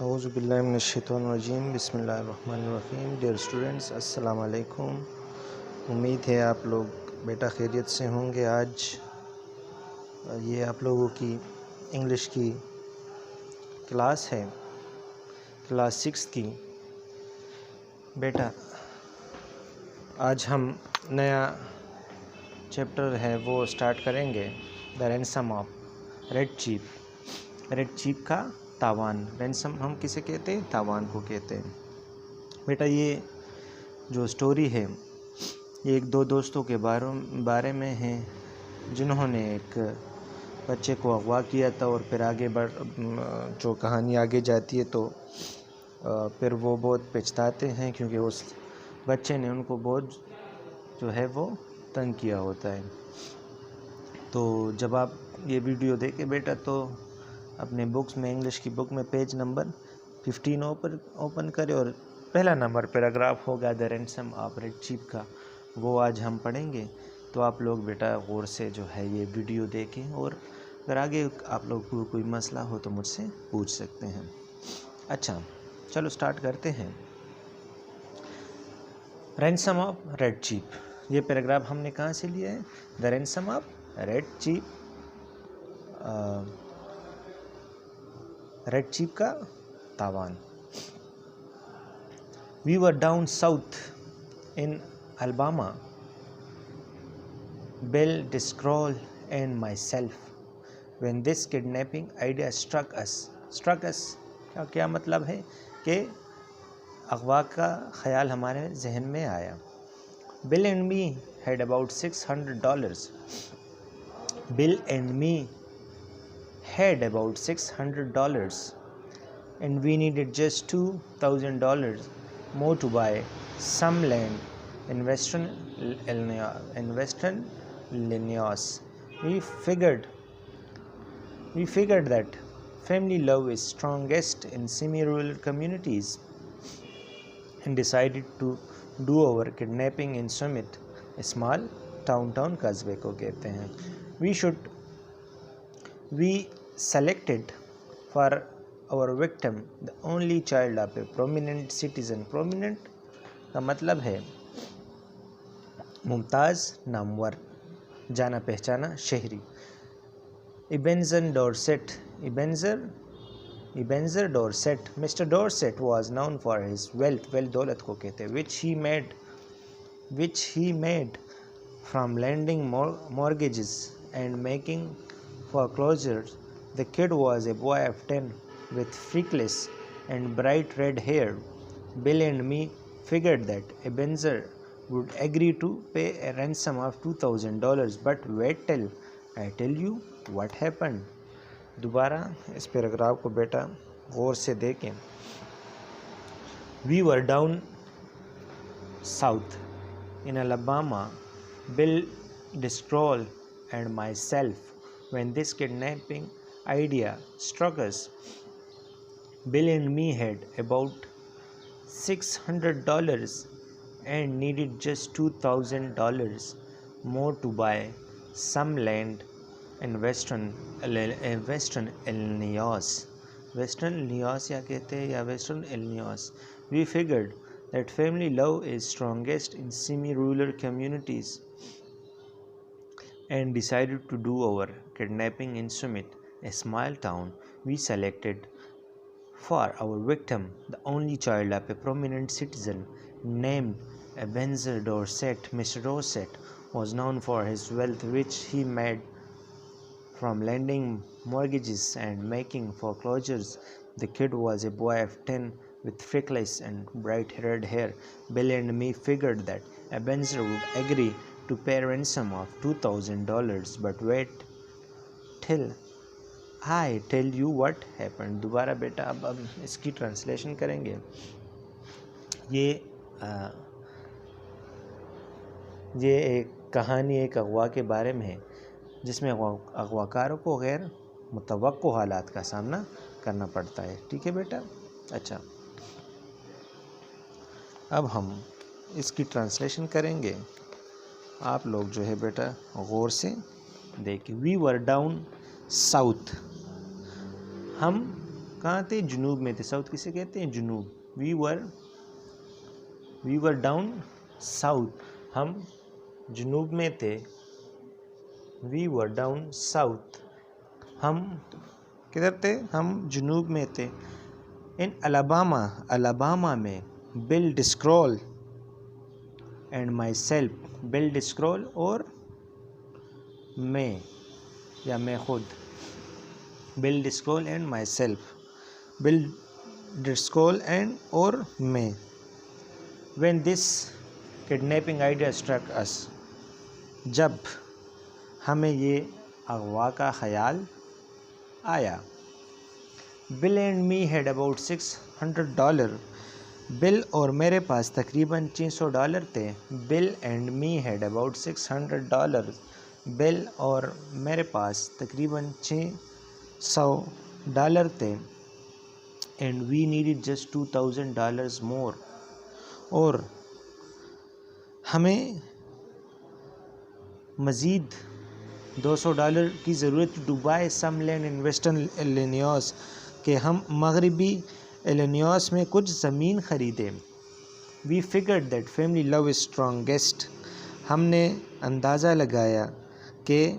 औज़ुबिल्लाहिमिनश्शैतानिर्रजीम बिस्मिल्लाहिर्रहमानिर्रहीम। Dear students, अस्सलाम वालेकुम। उम्मीद है आप लोग बेटा खैरियत से होंगे। आज ये आप लोगों की इंग्लिश की क्लास है, क्लास 6 की। बेटा आज हम नया चैप्टर है वो स्टार्ट करेंगे, the ransom of red chief. Red chief का तावान। रैंसम हम किसे कहते हैं? तावान को कहते हैं। बेटा ये जो स्टोरी है ये एक दो दोस्तों के बारे में है जिन्होंने एक बच्चे को अगवा किया था और फिर आगे जो कहानी आगे जाती है तो फिर वो बहुत पछताते हैं क्योंकि उस बच्चे ने उनको बहुत जो है वो तंग किया होता है। तो जब आप ये वीडियो देखें बेटा तो अपने बुक्स में, इंग्लिश की बुक में पेज नंबर 15 ओपन करें और पहला नंबर पैराग्राफ होगा the ransom of red chief का, वो आज हम पढ़ेंगे। तो आप लोग बेटा गौर से जो है ये वीडियो देखें और अगर आगे आप लोग को कोई मसला हो तो मुझसे पूछ सकते हैं। अच्छा चलो स्टार्ट करते हैं। रैंसम ऑफ रेड चीफ, ये पैराग्राफ हमने कहाँ से लिया है? The ransom of red chief, red chief का तावान। We were down south in Alabama, Bill Discroll and myself, when this kidnapping idea struck us. Struck us का क्या मतलब है कि अगवा का ख्याल हमारे जहन में आया। Bill and me had about $600. Bill and me had about $600 and we needed just $2,000 more to buy some land in western Illinois. We figured that family love is strongest in semi-rural communities and decided to do our kidnapping in Summit, a small town कस्बे को कहते हैं। We selected for our victim the only child of a prominent citizen. Prominent का मतलब है मुमताज़, नामवर, जाना पहचाना, शहरी। Ebenezer Dorset. Mr. Dorset was known for his wealth दौलत को कहते हैं, which he made from lending mortgages and making foreclosures. The kid was a boy of 10 with freckles and bright red hair. Bill and me figured that Ebenezer would agree to pay a ransom of $2,000, but wait till I tell you what happened. दोबारा इस paragraph को बेटा गौर से देखें। We were down south in Alabama, Bill Discroll and myself, when this kidnapping idea struck us. Bill and me had about $600 and needed just $2,000 more to buy some land in western Illinois. Western Illinois या कहते हैं या western Illinois. We figured that family love is strongest in semi-rural communities and decided to do our kidnapping in Summit, a small town. We selected for our victim the only child of a prominent citizen named Ebenezer Dorset. Mr. Dorset was known for his wealth, which he made from lending mortgages and making foreclosures. The kid was a boy of 10 with freckles and bright red hair. Bill and me figured that Ebenezer would agree to pay a ransom of $2,000, but wait till I tell you what happened. दोबारा बेटा अब इसकी translation करेंगे। ये एक कहानी एक अगवा के बारे में है जिसमें अगवाकारों को गैर मुतवक्को हालात का सामना करना पड़ता है। ठीक है बेटा। अच्छा अब हम इसकी ट्रांसलेशन करेंगे। आप लोग जो है बेटा गौर से देखिए। वी वर डाउन साउथ, हम कहाँ थे? जुनूब में थे। साउथ किसे कहते हैं? जुनूब। वी वर डाउन साउथ, हम जुनूब में थे। वी वर डाउन साउथ, हम किधर थे? हम जुनूब में थे। इन अलाबामा, अलाबामा में Bill Driscoll and myself, Bill Driscoll और मैं या मैं खुद, Bill Driscoll and myself, Bill Driscoll and और मैं, when this kidnapping idea struck us, जब हमें ये अगवा का ख्याल आया। Bill and me had about $600, Bill और मेरे पास तकरीबन $600 थे। Bill and me had about $600, Bill और मेरे पास तकरीबन $600 थे। And we needed just $2000 more, और हमें मज़ीद $200 की ज़रूरत to buy some land in western Illinois, कि हम मगरबी इलिनॉइस में कुछ ज़मीन ख़रीदें। We figured that family love is strongest, हमने अंदाज़ा लगाया कि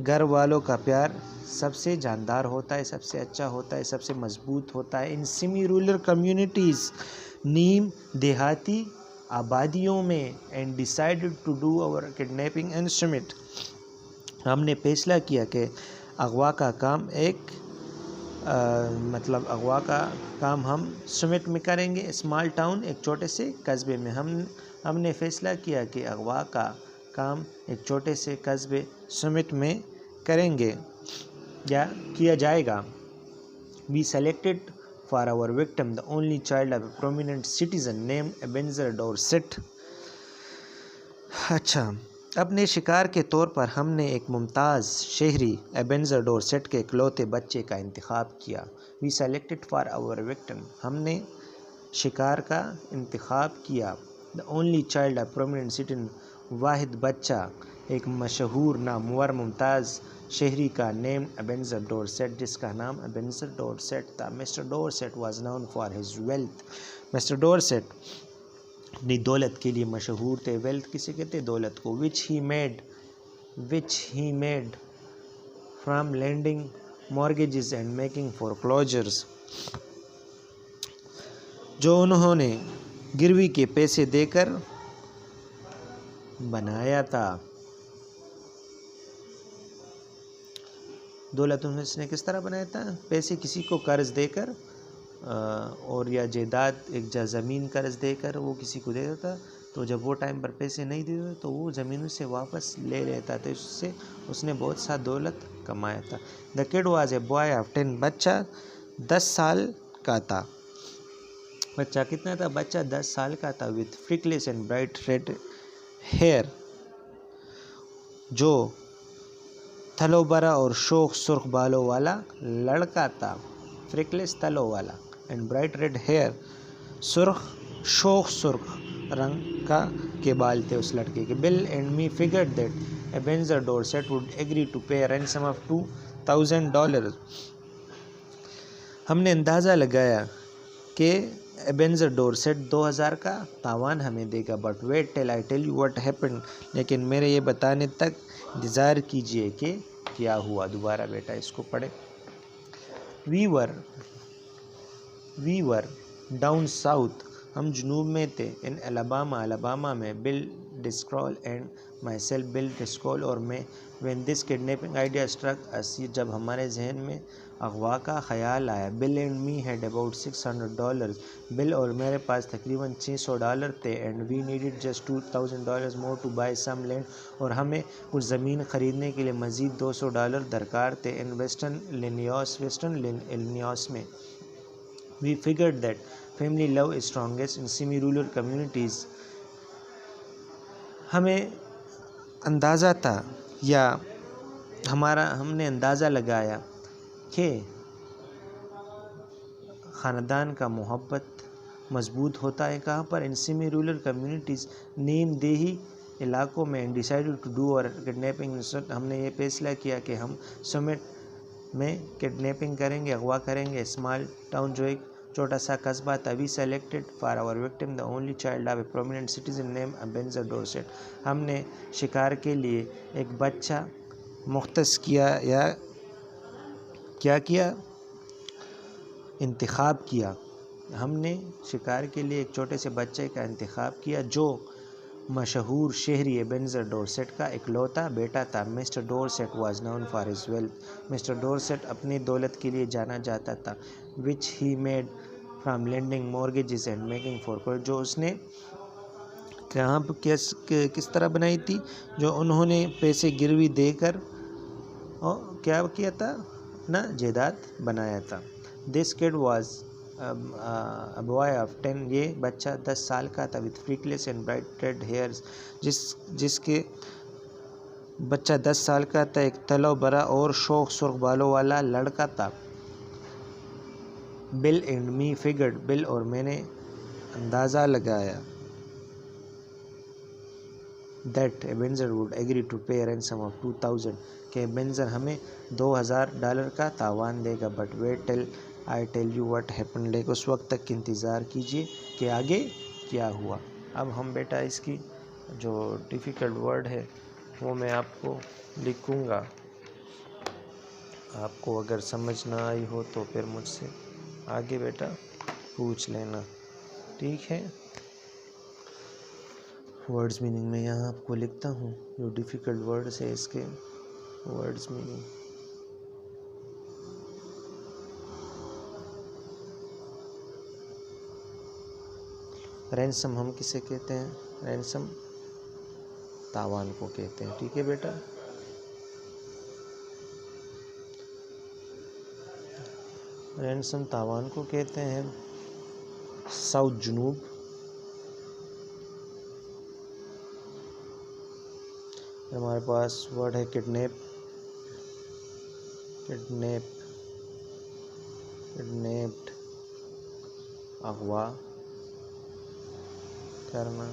घर वालों का प्यार सबसे जानदार होता है, सबसे अच्छा होता है, सबसे मजबूत होता है। इन सेमी रूरल कम्युनिटीज़, नीम देहाती आबादियों में। And decided to do our kidnapping and Summit, हमने फैसला किया कि अगवा का काम अगवा का काम हम समिट में करेंगे। स्मॉल टाउन, एक छोटे से कस्बे में। हमने फैसला किया कि अगवा का काम एक छोटे से कस्बे समिट में करेंगे या किया जाएगा। We selected for our victim the only child of a prominent citizen named Ebenezer Dorset. अच्छा, अपने शिकार के तौर पर हमने एक मुमताज़ शहरी एबेनेज़र डॉर्सेट के इकलौते बच्चे का इंतखाब किया। We selected for our victim, हमने शिकार का इंतखाब किया। The only child of prominent citizen, वाहिद बच्चा एक मशहूर नामवर मुमताज़ शहरी का, नेम एबेनेज़र डॉर्सेट, जिसका नाम एबेनेज़र डॉर्सेट था। Mister Dorset was known for his wealth, Mister Dorset अपनी दौलत के लिए मशहूर थे। वेल्थ किसे कहते? दौलत को। Which he made from landing mortgages and making foreclosures, जो उन्होंने गिरवी के पैसे देकर बनाया था। दौलत उसने किस तरह बनाया था? पैसे किसी को कर्ज देकर और या जायदाद, एक ज़मीन कर्ज देकर वो किसी को दे देता, तो जब वो टाइम पर पैसे नहीं देता तो वो ज़मीन से वापस ले लेता था। इससे उसने बहुत सा दौलत कमाया था। The kid was a boy of 10, बच्चा 10 साल का था। बच्चा कितना था? बच्चा 10 साल का था। With freckles and bright red hair, जो थलो भरा और शोख सुर्ख बालों वाला लड़का था। फ्रिकलेस, तलो वाला, एंड ब्राइट रेड हेयर, शोख सुर्ख रंग का के बाल थे उस लड़के के। Bill and me figured that Ebenezer Dorset would agree to pay ransom of $2000, हमने अंदाज़ा लगाया कि एबेनेज़र डॉर्सेट 2000 का तावान हमें देगा। But wait till I tell you what happened, लेकिन मेरे ये बताने तक इंतज़ार कीजिए कि क्या हुआ। दोबारा बेटा इसको पढ़े। वी वर डाउन साउथ, हम जुनूब में थे। इन अलाबामा में, Bill Driscoll and myself, Bill Driscoll और मैं, when this kidnapping idea struck us, जब हमारे जहन में अगवा का ख्याल आया। Bill and me had about $600, Bill और मेरे पास तकरीबन $600 थे। And we needed just $2000 more to buy some land, और हमें कुछ ज़मीन ख़रीदने के लिए मज़ीद $200 दरकार थे। इन वेस्टर्न इलिनॉइस में। We figured that family love is strongest in semi rural communities, हमें अंदाज़ा था या हमने अंदाज़ा लगाया कि ख़ानदान का मोहब्बत मजबूत होता है कहाँ पर? इन सेमी रूरल कम्युनिटीज़, नीम देही इलाकों में। डिसाइडेड टू डू और किडनैपिंग, हमने ये फैसला किया कि हम समिट में किडनैपिंग करेंगे, अगवा करेंगे। स्मॉल टाउन जो एक छोटा सा कस्बा था। We selected for our victim the only child of a prominent citizen name Ebenezer Dorset. हमने शिकार के लिए एक बच्चा मुख्तस किया या क्या किया, इंतखाब किया। हमने शिकार के लिए एक छोटे से बच्चे का इंतखाब किया जो मशहूर शहरी एबेनेज़र डॉर्सेट का इकलौता बेटा था। Mister Dorset was known for his wealth. Mister Dorset अपनी दौलत के लिए जाना जाता था। Which he made from lending mortgages and making foreclose, जो उसने कहाँ किस तरह बनाई थी, जो उन्होंने पैसे गिरवी देकर और क्या किया था, अपना जायदाद बनाया था। This kid was a boy of 10, ये बच्चा 10 साल का था। With freckles and bright red hairs, जिसके बच्चा 10 साल का था, एक तलो बरा और शौक सुर्ख बालों वाला लड़का था। Bill and me figured, Bill और मैंने अंदाज़ा लगाया that Ebenezer would agree to pay ransom of 2000, कि एबेनेज़र हमें $2000 का तावान देगा। But wait till I tell you what happen, लेकिन उस वक्त तक इंतज़ार कीजिए कि आगे क्या हुआ। अब हम बेटा इसकी जो डिफ़िकल्ट वर्ड है वो मैं आपको लिखूँगा। आपको अगर समझ ना आई हो तो फिर मुझसे आगे बेटा पूछ लेना, ठीक है। वर्ड्स मीनिंग में यहाँ आपको लिखता हूँ, जो डिफ़िकल्ट वर्ड्स है इसके वर्ड्स मीनिंग। रैंसम हम किसे कहते हैं, रैंसम तावान को कहते हैं, ठीक है बेटा। रैंसम तावान को कहते हैं। साउथ जुनूब, हमारे पास वर्ड है किडनैप, किडनैप्ड, अगवा करना,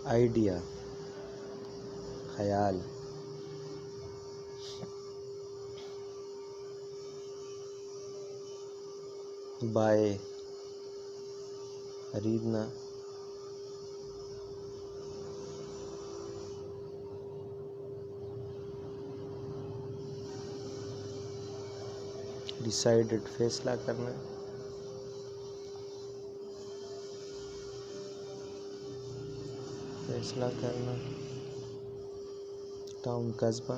आइडिया, ख्याल, बाय, खरीदना, डिसाइडेड, फैसला करना, टाउन, कस्बा,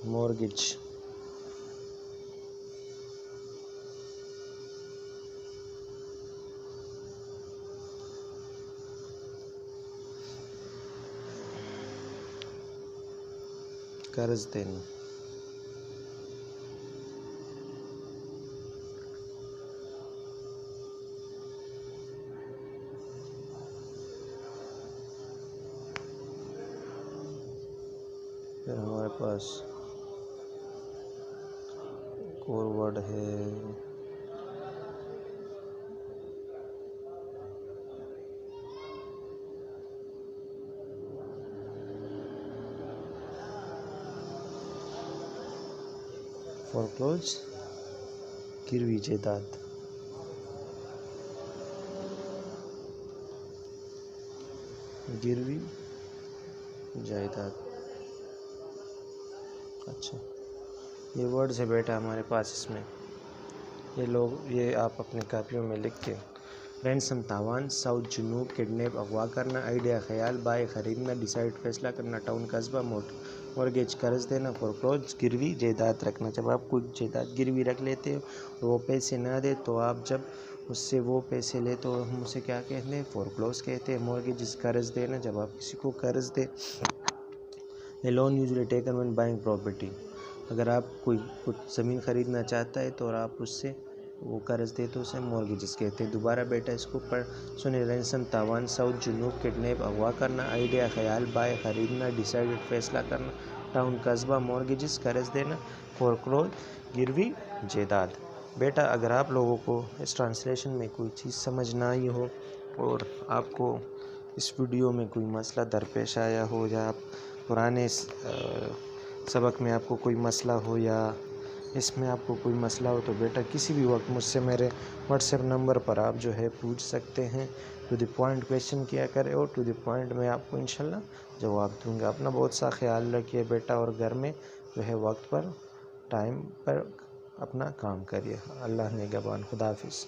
मॉर्गेज, कर्ज देना, फिर हमारे पास एक और वर्ड है फोरक्लोज, गिरवी जायदाद। गिरवी जायदाद, अच्छा ये वर्ड्स है बेटा हमारे पास इसमें, ये आप अपने कापियों में लिख के। रैंसम तावान, साउथ जुनूब, किडनैप अगवा करना, आइडिया ख्याल, बाय खरीदना, डिसाइड फैसला करना, टाउन कस्बा, मॉर्गेज कर्ज देना, फोरक्लोज गिरवी जायदाद रखना। जब आप कोई जायदाद गिरवी रख लेते हो और वो पैसे ना दे तो आप जब उससे वो पैसे ले तो हम उसे क्या कहते हैं, फोरक्लोज कहते हैं। मॉर्गेज कर्ज देना, जब आप किसी को कर्ज दे। A loan usually taken when buying property, अगर आप कोई कुछ ज़मीन ख़रीदना चाहता है तो और आप उससे वो कर्ज दे तो उसे मॉर्गेजेस कहते हैं। दोबारा बेटा इसको पढ़ सुने। रैंसम तावान, साउथ जुनूब, किडनैप अगवा करना, आइडिया ख्याल, बाय खरीदना, डिसाइडेड फैसला करना, टाउन कस्बा, मॉर्गेजेस कर्ज देना, फोरक्लोज गिरवी जायदाद। बेटा अगर आप लोगों को इस ट्रांसलेशन में कोई चीज़ समझ ना आई हो और आपको इस वीडियो में कोई मसला दरपेश आया हो या आप पुराने सबक में आपको कोई मसला हो या इसमें आपको कोई मसला हो तो बेटा किसी भी वक्त मुझसे मेरे व्हाट्सएप नंबर पर आप जो है पूछ सकते हैं। टू द पॉइंट क्वेश्चन किया करें और टू द पॉइंट मैं आपको इंशाल्लाह जवाब दूंगा। अपना बहुत सा ख्याल रखिए बेटा और घर में जो है वक्त पर टाइम पर अपना काम करिए। अल्लाह निगहबान। खुदा हाफिज़।